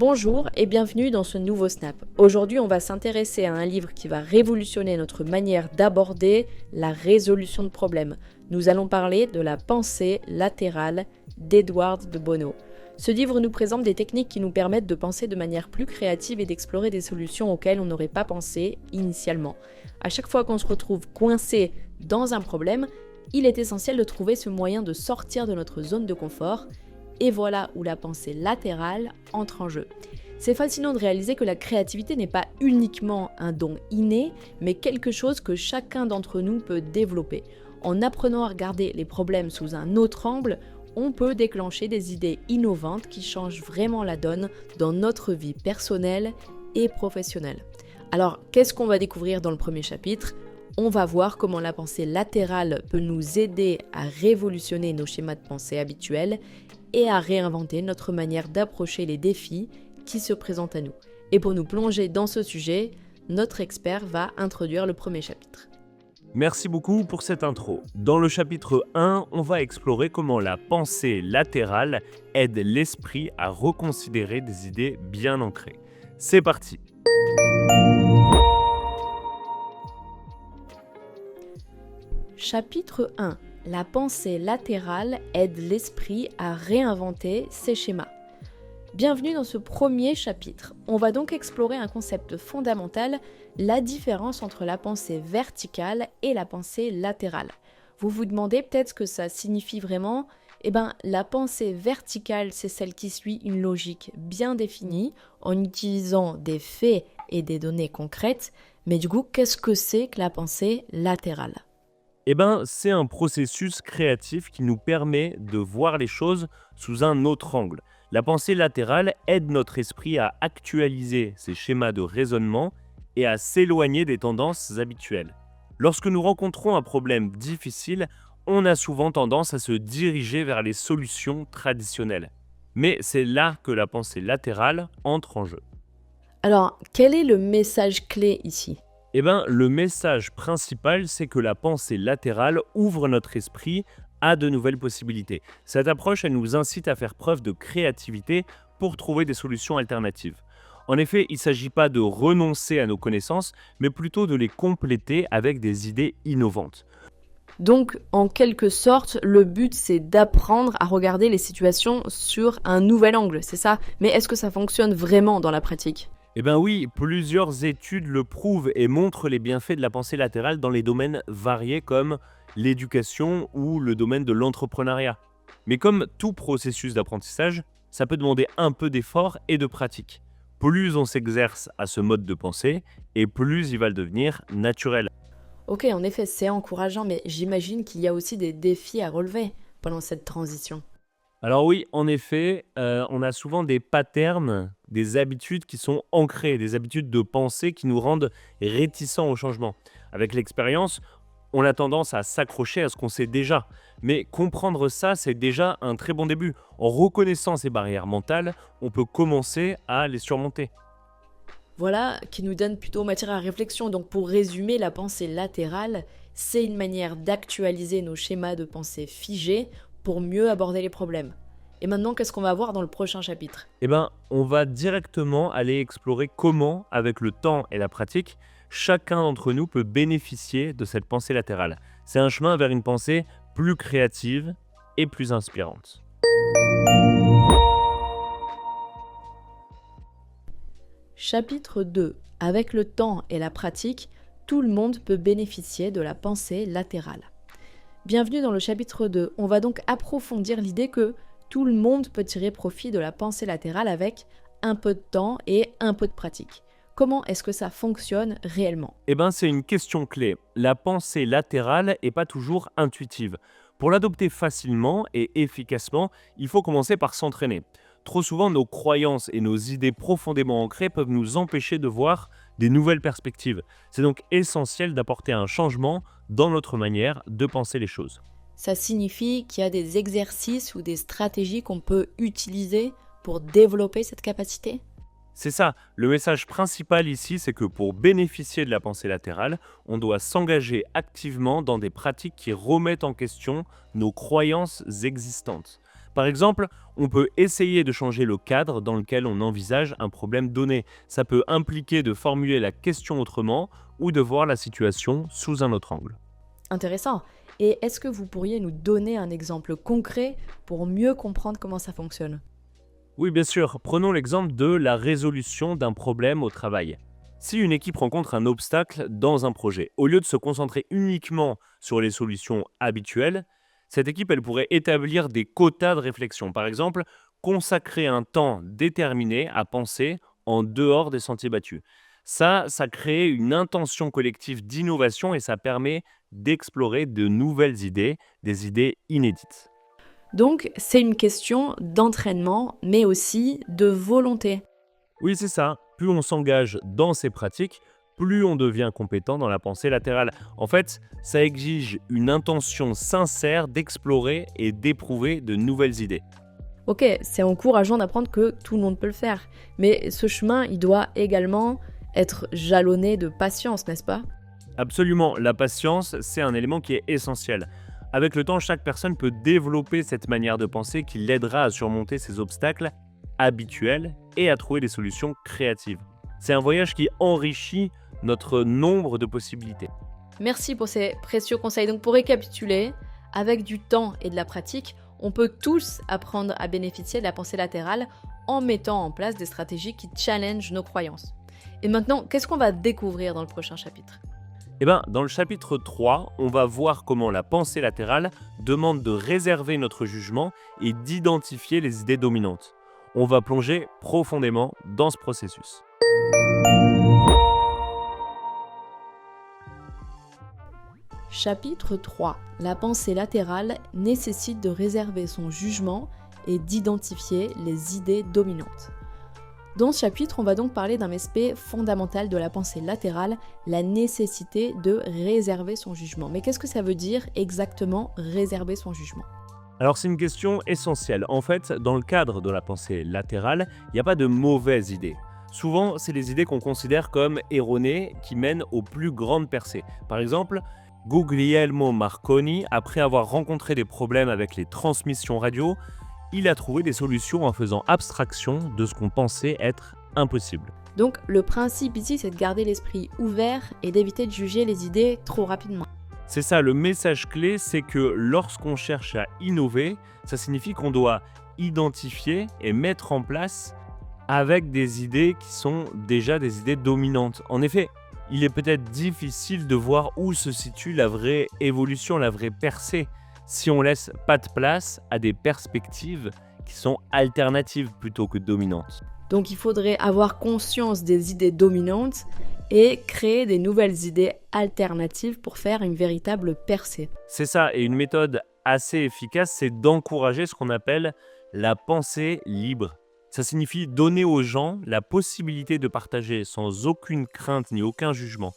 Bonjour et bienvenue dans ce nouveau Snap. Aujourd'hui, on va s'intéresser à un livre qui va révolutionner notre manière d'aborder la résolution de problèmes. Nous allons parler de la pensée latérale d'Edward de Bono. Ce livre nous présente des techniques qui nous permettent de penser de manière plus créative et d'explorer des solutions auxquelles on n'aurait pas pensé initialement. À chaque fois qu'on se retrouve coincé dans un problème, il est essentiel de trouver ce moyen de sortir de notre zone de confort. Et voilà où la pensée latérale entre en jeu. C'est fascinant de réaliser que la créativité n'est pas uniquement un don inné, mais quelque chose que chacun d'entre nous peut développer. En apprenant à regarder les problèmes sous un autre angle, on peut déclencher des idées innovantes qui changent vraiment la donne dans notre vie personnelle et professionnelle. Alors, qu'est-ce qu'on va découvrir dans le premier chapitre ? On va voir comment la pensée latérale peut nous aider à révolutionner nos schémas de pensée habituels et à réinventer notre manière d'approcher les défis qui se présentent à nous. Et pour nous plonger dans ce sujet, notre expert va introduire le premier chapitre. Merci beaucoup pour cette intro. Dans le chapitre 1, on va explorer comment la pensée latérale aide l'esprit à reconsidérer des idées bien ancrées. C'est parti! Chapitre 1. La pensée latérale aide l'esprit à réinventer ses schémas. Bienvenue dans ce premier chapitre. On va donc explorer un concept fondamental, la différence entre la pensée verticale et la pensée latérale. Vous vous demandez peut-être ce que ça signifie vraiment ? La pensée verticale, c'est celle qui suit une logique bien définie, en utilisant des faits et des données concrètes. Mais du coup, qu'est-ce que c'est que la pensée latérale ? C'est un processus créatif qui nous permet de voir les choses sous un autre angle. La pensée latérale aide notre esprit à actualiser ses schémas de raisonnement et à s'éloigner des tendances habituelles. Lorsque nous rencontrons un problème difficile, on a souvent tendance à se diriger vers les solutions traditionnelles. Mais c'est là que la pensée latérale entre en jeu. Alors, quel est le message clé ici ? Le message principal, c'est que la pensée latérale ouvre notre esprit à de nouvelles possibilités. Cette approche, elle nous incite à faire preuve de créativité pour trouver des solutions alternatives. En effet, il ne s'agit pas de renoncer à nos connaissances, mais plutôt de les compléter avec des idées innovantes. Donc, en quelque sorte, le but, c'est d'apprendre à regarder les situations sur un nouvel angle, c'est ça ? Mais est-ce que ça fonctionne vraiment dans la pratique ? Oui, plusieurs études le prouvent et montrent les bienfaits de la pensée latérale dans les domaines variés comme l'éducation ou le domaine de l'entrepreneuriat. Mais comme tout processus d'apprentissage, ça peut demander un peu d'effort et de pratique. Plus on s'exerce à ce mode de pensée, et plus il va le devenir naturel. Ok, en effet, c'est encourageant, mais j'imagine qu'il y a aussi des défis à relever pendant cette transition. Alors oui, en effet, on a souvent des patterns, des habitudes qui sont ancrées, des habitudes de pensée qui nous rendent réticents au changement. Avec l'expérience, on a tendance à s'accrocher à ce qu'on sait déjà. Mais comprendre ça, c'est déjà un très bon début. En reconnaissant ces barrières mentales, on peut commencer à les surmonter. Voilà, qui nous donne plutôt matière à réflexion. Donc pour résumer, la pensée latérale, c'est une manière d'actualiser nos schémas de pensée figés pour mieux aborder les problèmes. Et maintenant, qu'est-ce qu'on va voir dans le prochain chapitre ? On va directement aller explorer comment, avec le temps et la pratique, chacun d'entre nous peut bénéficier de cette pensée latérale. C'est un chemin vers une pensée plus créative et plus inspirante. Chapitre 2. Avec le temps et la pratique, tout le monde peut bénéficier de la pensée latérale. Bienvenue dans le chapitre 2. On va donc approfondir l'idée que tout le monde peut tirer profit de la pensée latérale avec un peu de temps et un peu de pratique. Comment est-ce que ça fonctionne réellement ? C'est une question clé. La pensée latérale n'est pas toujours intuitive. Pour l'adopter facilement et efficacement, il faut commencer par s'entraîner. Trop souvent, nos croyances et nos idées profondément ancrées peuvent nous empêcher de voir des nouvelles perspectives. C'est donc essentiel d'apporter un changement dans notre manière de penser les choses. Ça signifie qu'il y a des exercices ou des stratégies qu'on peut utiliser pour développer cette capacité ? C'est ça, le message principal ici, c'est que pour bénéficier de la pensée latérale, on doit s'engager activement dans des pratiques qui remettent en question nos croyances existantes. Par exemple, on peut essayer de changer le cadre dans lequel on envisage un problème donné. Ça peut impliquer de formuler la question autrement ou de voir la situation sous un autre angle. Intéressant. Et est-ce que vous pourriez nous donner un exemple concret pour mieux comprendre comment ça fonctionne? Oui, bien sûr. Prenons l'exemple de la résolution d'un problème au travail. Si une équipe rencontre un obstacle dans un projet, au lieu de se concentrer uniquement sur les solutions habituelles, cette équipe elle pourrait établir des quotas de réflexion. Par exemple, consacrer un temps déterminé à penser en dehors des sentiers battus. Ça crée une intention collective d'innovation et ça permet d'explorer de nouvelles idées, des idées inédites. Donc, c'est une question d'entraînement, mais aussi de volonté. Oui, c'est ça. Plus on s'engage dans ces pratiques, plus on devient compétent dans la pensée latérale. En fait, ça exige une intention sincère d'explorer et d'éprouver de nouvelles idées. Ok, c'est encourageant d'apprendre que tout le monde peut le faire, mais ce chemin, il doit également être jalonné de patience, n'est-ce pas? Absolument, la patience, c'est un élément qui est essentiel. Avec le temps, chaque personne peut développer cette manière de penser qui l'aidera à surmonter ces obstacles habituels et à trouver des solutions créatives. C'est un voyage qui enrichit notre nombre de possibilités. Merci pour ces précieux conseils. Donc pour récapituler, avec du temps et de la pratique, on peut tous apprendre à bénéficier de la pensée latérale en mettant en place des stratégies qui challengent nos croyances. Et maintenant, qu'est-ce qu'on va découvrir dans le prochain chapitre? Dans le chapitre 3, on va voir comment la pensée latérale demande de réserver notre jugement et d'identifier les idées dominantes. On va plonger profondément dans ce processus. Chapitre 3. La pensée latérale nécessite de réserver son jugement et d'identifier les idées dominantes. Dans ce chapitre, on va donc parler d'un aspect fondamental de la pensée latérale, la nécessité de réserver son jugement. Mais qu'est-ce que ça veut dire exactement réserver son jugement? Alors c'est une question essentielle. En fait, dans le cadre de la pensée latérale, il n'y a pas de mauvaises idées. Souvent, c'est les idées qu'on considère comme erronées qui mènent aux plus grandes percées. Par exemple, Guglielmo Marconi, après avoir rencontré des problèmes avec les transmissions radio, il a trouvé des solutions en faisant abstraction de ce qu'on pensait être impossible. Donc le principe ici, c'est de garder l'esprit ouvert et d'éviter de juger les idées trop rapidement. C'est ça, le message clé, c'est que lorsqu'on cherche à innover, ça signifie qu'on doit identifier et mettre en place avec des idées qui sont déjà des idées dominantes. En effet, il est peut-être difficile de voir où se situe la vraie évolution, la vraie percée, si on laisse pas de place à des perspectives qui sont alternatives plutôt que dominantes. Donc il faudrait avoir conscience des idées dominantes et créer des nouvelles idées alternatives pour faire une véritable percée. C'est ça, et une méthode assez efficace, c'est d'encourager ce qu'on appelle la pensée libre. Ça signifie donner aux gens la possibilité de partager sans aucune crainte ni aucun jugement.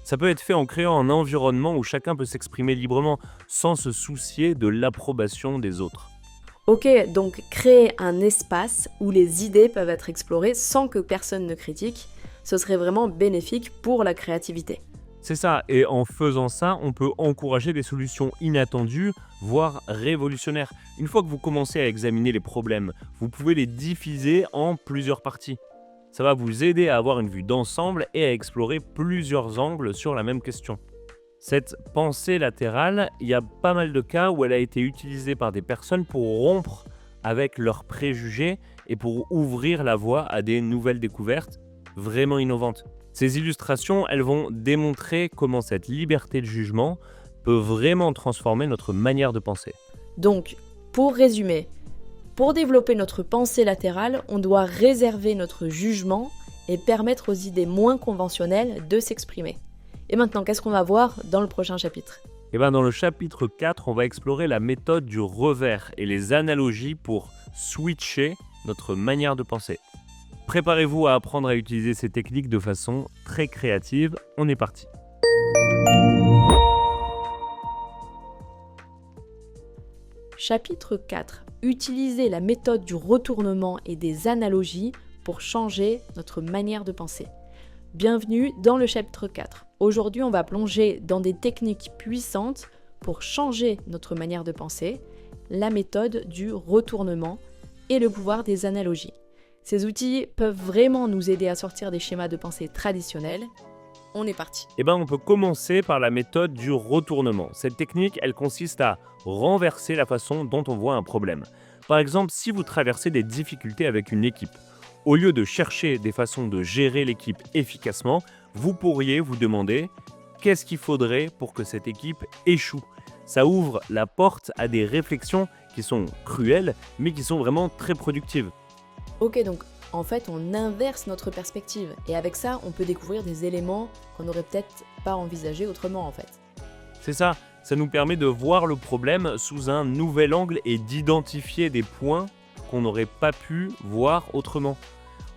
Ça peut être fait en créant un environnement où chacun peut s'exprimer librement sans se soucier de l'approbation des autres. Ok, donc créer un espace où les idées peuvent être explorées sans que personne ne critique, ce serait vraiment bénéfique pour la créativité. C'est ça, et en faisant ça, on peut encourager des solutions inattendues, voire révolutionnaires. Une fois que vous commencez à examiner les problèmes, vous pouvez les diviser en plusieurs parties. Ça va vous aider à avoir une vue d'ensemble et à explorer plusieurs angles sur la même question. Cette pensée latérale, il y a pas mal de cas où elle a été utilisée par des personnes pour rompre avec leurs préjugés et pour ouvrir la voie à des nouvelles découvertes vraiment innovantes. Ces illustrations, elles vont démontrer comment cette liberté de jugement peut vraiment transformer notre manière de penser. Donc, pour résumer, pour développer notre pensée latérale, on doit réserver notre jugement et permettre aux idées moins conventionnelles de s'exprimer. Et maintenant, qu'est-ce qu'on va voir dans le prochain chapitre? Dans le chapitre 4, on va explorer la méthode du revers et les analogies pour switcher notre manière de penser. Préparez-vous à apprendre à utiliser ces techniques de façon très créative. On est parti. Chapitre 4. Utiliser la méthode du retournement et des analogies pour changer notre manière de penser. Bienvenue dans le chapitre 4. Aujourd'hui, on va plonger dans des techniques puissantes pour changer notre manière de penser la méthode du retournement et le pouvoir des analogies. Ces outils peuvent vraiment nous aider à sortir des schémas de pensée traditionnels. On est parti. On peut commencer par la méthode du retournement. Cette technique, elle consiste à renverser la façon dont on voit un problème. Par exemple, si vous traversez des difficultés avec une équipe, au lieu de chercher des façons de gérer l'équipe efficacement, vous pourriez vous demander qu'est-ce qu'il faudrait pour que cette équipe échoue. Ça ouvre la porte à des réflexions qui sont cruelles, mais qui sont vraiment très productives. Ok, donc en fait, on inverse notre perspective. Et avec ça, on peut découvrir des éléments qu'on n'aurait peut-être pas envisagés autrement en fait. C'est ça, ça nous permet de voir le problème sous un nouvel angle et d'identifier des points qu'on n'aurait pas pu voir autrement.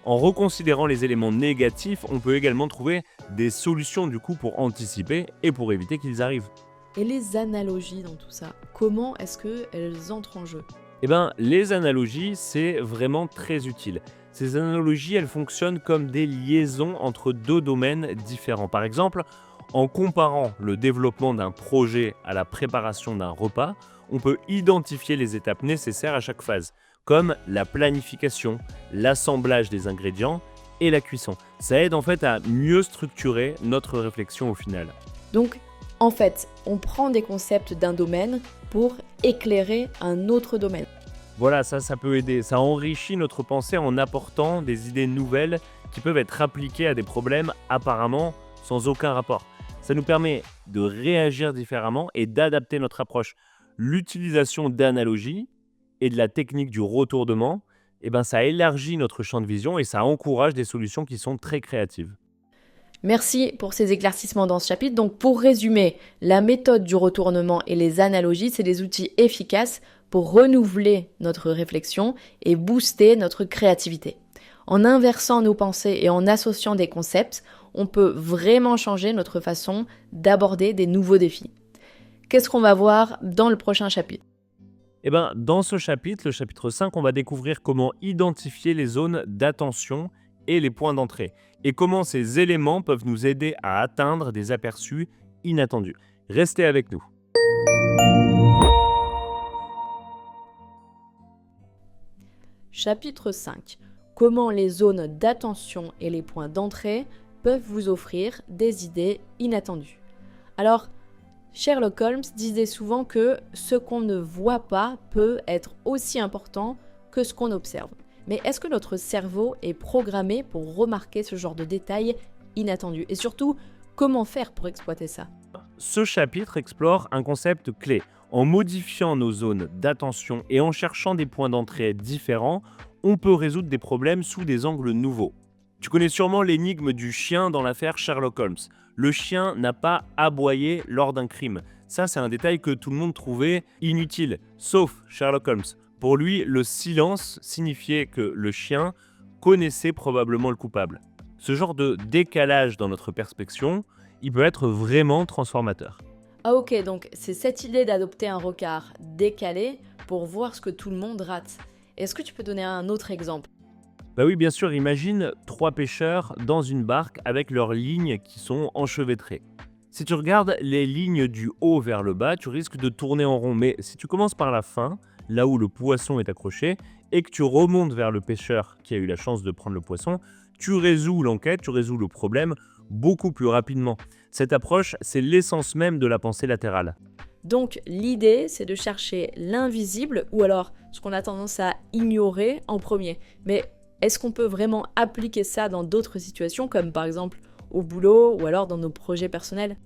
En reconsidérant les éléments négatifs, on peut également trouver des solutions du coup pour anticiper et pour éviter qu'ils arrivent. Et les analogies dans tout ça, comment est-ce qu'elles entrent en jeu ? Les analogies, c'est vraiment très utile. Ces analogies, elles fonctionnent comme des liaisons entre deux domaines différents. Par exemple, en comparant le développement d'un projet à la préparation d'un repas, on peut identifier les étapes nécessaires à chaque phase, comme la planification, l'assemblage des ingrédients et la cuisson. Ça aide en fait à mieux structurer notre réflexion au final. Donc, en fait, on prend des concepts d'un domaine pour éclairer un autre domaine. Voilà, ça peut aider. Ça enrichit notre pensée en apportant des idées nouvelles qui peuvent être appliquées à des problèmes apparemment sans aucun rapport. Ça nous permet de réagir différemment et d'adapter notre approche. L'utilisation d'analogies et de la technique du retournement, ça élargit notre champ de vision et ça encourage des solutions qui sont très créatives. Merci pour ces éclaircissements dans ce chapitre. Donc pour résumer, la méthode du retournement et les analogies, c'est des outils efficaces pour renouveler notre réflexion et booster notre créativité. En inversant nos pensées et en associant des concepts, on peut vraiment changer notre façon d'aborder des nouveaux défis. Qu'est-ce qu'on va voir dans le prochain chapitre ? Dans ce chapitre, le chapitre 5, on va découvrir comment identifier les zones d'attention et les points d'entrée, et comment ces éléments peuvent nous aider à atteindre des aperçus inattendus. Restez avec nous. Chapitre 5. Comment les zones d'attention et les points d'entrée peuvent vous offrir des idées inattendues. Alors, Sherlock Holmes disait souvent que ce qu'on ne voit pas peut être aussi important que ce qu'on observe. Mais est-ce que notre cerveau est programmé pour remarquer ce genre de détails inattendus ? Et surtout, comment faire pour exploiter ça ? Ce chapitre explore un concept clé. En modifiant nos zones d'attention et en cherchant des points d'entrée différents, on peut résoudre des problèmes sous des angles nouveaux. Tu connais sûrement l'énigme du chien dans l'affaire Sherlock Holmes. Le chien n'a pas aboyé lors d'un crime. Ça, c'est un détail que tout le monde trouvait inutile, sauf Sherlock Holmes. Pour lui, le silence signifiait que le chien connaissait probablement le coupable. Ce genre de décalage dans notre perception, il peut être vraiment transformateur. Ah ok, donc c'est cette idée d'adopter un regard décalé pour voir ce que tout le monde rate. Est-ce que tu peux donner un autre exemple ? Oui, bien sûr, imagine 3 pêcheurs dans une barque avec leurs lignes qui sont enchevêtrées. Si tu regardes les lignes du haut vers le bas, tu risques de tourner en rond. Mais si tu commences par la fin, là où le poisson est accroché, et que tu remontes vers le pêcheur qui a eu la chance de prendre le poisson, tu résous l'enquête, tu résous le problème beaucoup plus rapidement. Cette approche, c'est l'essence même de la pensée latérale. Donc l'idée, c'est de chercher l'invisible ou alors ce qu'on a tendance à ignorer en premier. Mais est-ce qu'on peut vraiment appliquer ça dans d'autres situations, comme par exemple au boulot ou alors dans nos projets personnels ?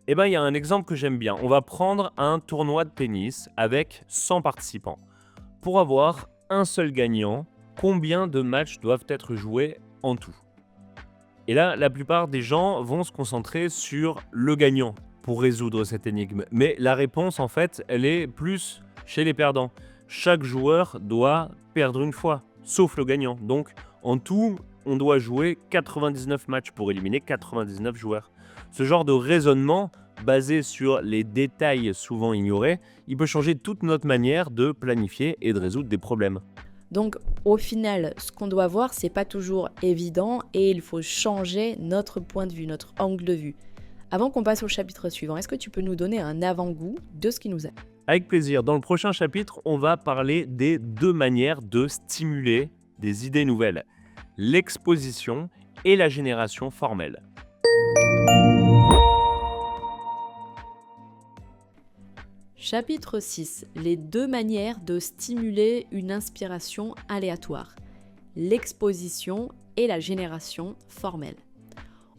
Il y a un exemple que j'aime bien. On va prendre un tournoi de tennis avec 100 participants. Pour avoir un seul gagnant, combien de matchs doivent être joués en tout ? Et là, la plupart des gens vont se concentrer sur le gagnant pour résoudre cette énigme. Mais la réponse, en fait, elle est plus chez les perdants. Chaque joueur doit perdre une fois, sauf le gagnant. Donc, en tout, on doit jouer 99 matchs pour éliminer 99 joueurs. Ce genre de raisonnement, basé sur les détails souvent ignorés, il peut changer toute notre manière de planifier et de résoudre des problèmes. Donc au final, ce qu'on doit voir, c'est pas toujours évident et il faut changer notre point de vue, notre angle de vue. Avant qu'on passe au chapitre suivant, est-ce que tu peux nous donner un avant-goût de ce qui nous aide ? Avec plaisir. Dans le prochain chapitre, on va parler des 2 manières de stimuler des idées nouvelles, l'exposition et la génération formelle. Chapitre 6. Les 2 manières de stimuler une inspiration aléatoire. L'exposition et la génération formelle.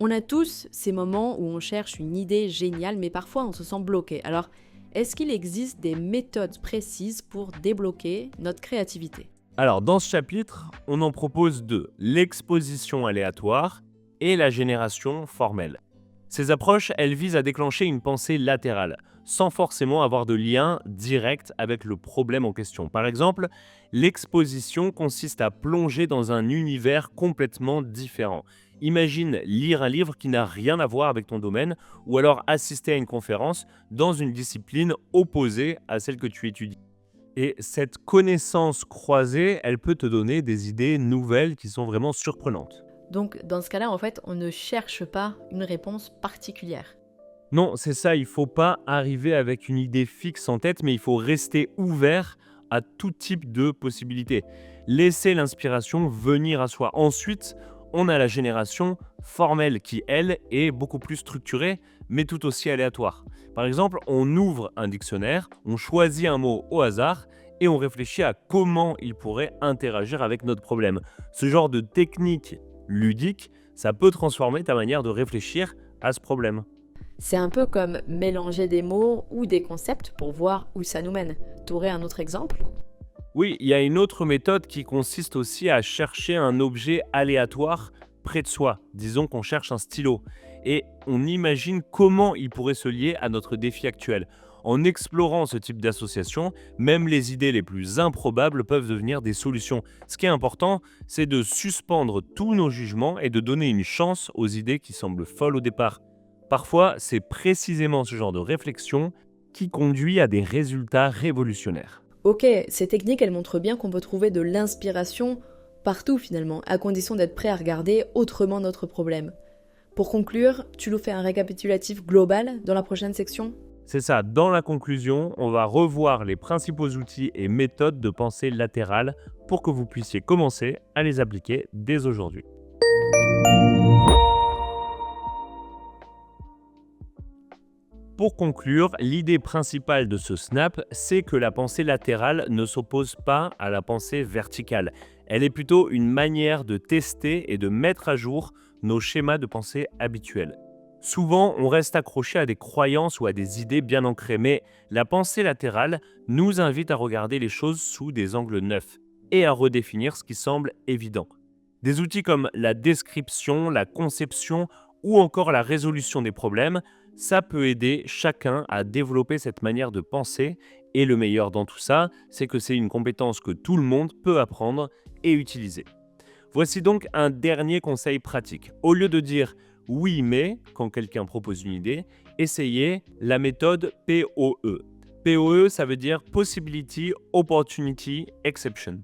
On a tous ces moments où on cherche une idée géniale, mais parfois on se sent bloqué. Alors, est-ce qu'il existe des méthodes précises pour débloquer notre créativité ? Alors, dans ce chapitre, on en propose 2, l'exposition aléatoire et la génération formelle. Ces approches, elles visent à déclencher une pensée latérale, sans forcément avoir de lien direct avec le problème en question. Par exemple, l'exposition consiste à plonger dans un univers complètement différent. Imagine lire un livre qui n'a rien à voir avec ton domaine, ou alors assister à une conférence dans une discipline opposée à celle que tu étudies. Et cette connaissance croisée, elle peut te donner des idées nouvelles qui sont vraiment surprenantes. Donc, dans ce cas-là, en fait, on ne cherche pas une réponse particulière. Non, c'est ça, il ne faut pas arriver avec une idée fixe en tête, mais il faut rester ouvert à tout type de possibilités. Laisser l'inspiration venir à soi. Ensuite, on a la génération formelle qui, elle, est beaucoup plus structurée, mais tout aussi aléatoire. Par exemple, on ouvre un dictionnaire, on choisit un mot au hasard et on réfléchit à comment il pourrait interagir avec notre problème. Ce genre de technique ludique, ça peut transformer ta manière de réfléchir à ce problème. C'est un peu comme mélanger des mots ou des concepts pour voir où ça nous mène. T'aurais un autre exemple ? Oui, il y a une autre méthode qui consiste aussi à chercher un objet aléatoire près de soi. Disons qu'on cherche un stylo et on imagine comment il pourrait se lier à notre défi actuel. En explorant ce type d'association, même les idées les plus improbables peuvent devenir des solutions. Ce qui est important, c'est de suspendre tous nos jugements et de donner une chance aux idées qui semblent folles au départ. Parfois, c'est précisément ce genre de réflexion qui conduit à des résultats révolutionnaires. Ok, ces techniques, elles montrent bien qu'on peut trouver de l'inspiration partout finalement, à condition d'être prêt à regarder autrement notre problème. Pour conclure, tu nous fais un récapitulatif global dans la prochaine section ? C'est ça, dans la conclusion, on va revoir les principaux outils et méthodes de pensée latérale pour que vous puissiez commencer à les appliquer dès aujourd'hui. Pour conclure, l'idée principale de ce snap, c'est que la pensée latérale ne s'oppose pas à la pensée verticale. Elle est plutôt une manière de tester et de mettre à jour nos schémas de pensée habituels. Souvent, on reste accroché à des croyances ou à des idées bien ancrées, mais la pensée latérale nous invite à regarder les choses sous des angles neufs et à redéfinir ce qui semble évident. Des outils comme la description, la conception ou encore la résolution des problèmes, ça peut aider chacun à développer cette manière de penser et le meilleur dans tout ça, c'est que c'est une compétence que tout le monde peut apprendre et utiliser. Voici donc un dernier conseil pratique. Au lieu de dire « oui mais » quand quelqu'un propose une idée, essayez la méthode POE. POE, ça veut dire Possibility, Opportunity, Exception.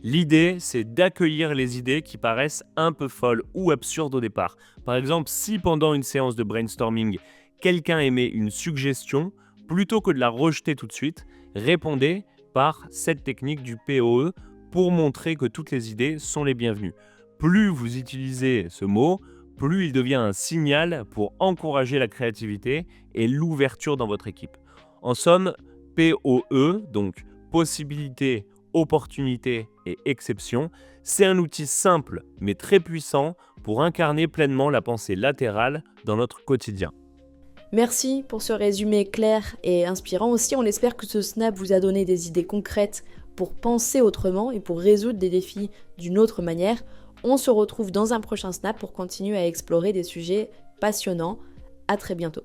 L'idée, c'est d'accueillir les idées qui paraissent un peu folles ou absurdes au départ. Par exemple, si pendant une séance de brainstorming, quelqu'un émet une suggestion, plutôt que de la rejeter tout de suite, répondez par cette technique du POE pour montrer que toutes les idées sont les bienvenues. Plus vous utilisez ce mot, plus il devient un signal pour encourager la créativité et l'ouverture dans votre équipe. En somme, POE, donc possibilité, opportunité et exception, c'est un outil simple mais très puissant pour incarner pleinement la pensée latérale dans notre quotidien. Merci pour ce résumé clair et inspirant aussi. On espère que ce snap vous a donné des idées concrètes pour penser autrement et pour résoudre des défis d'une autre manière. On se retrouve dans un prochain snap pour continuer à explorer des sujets passionnants. À très bientôt.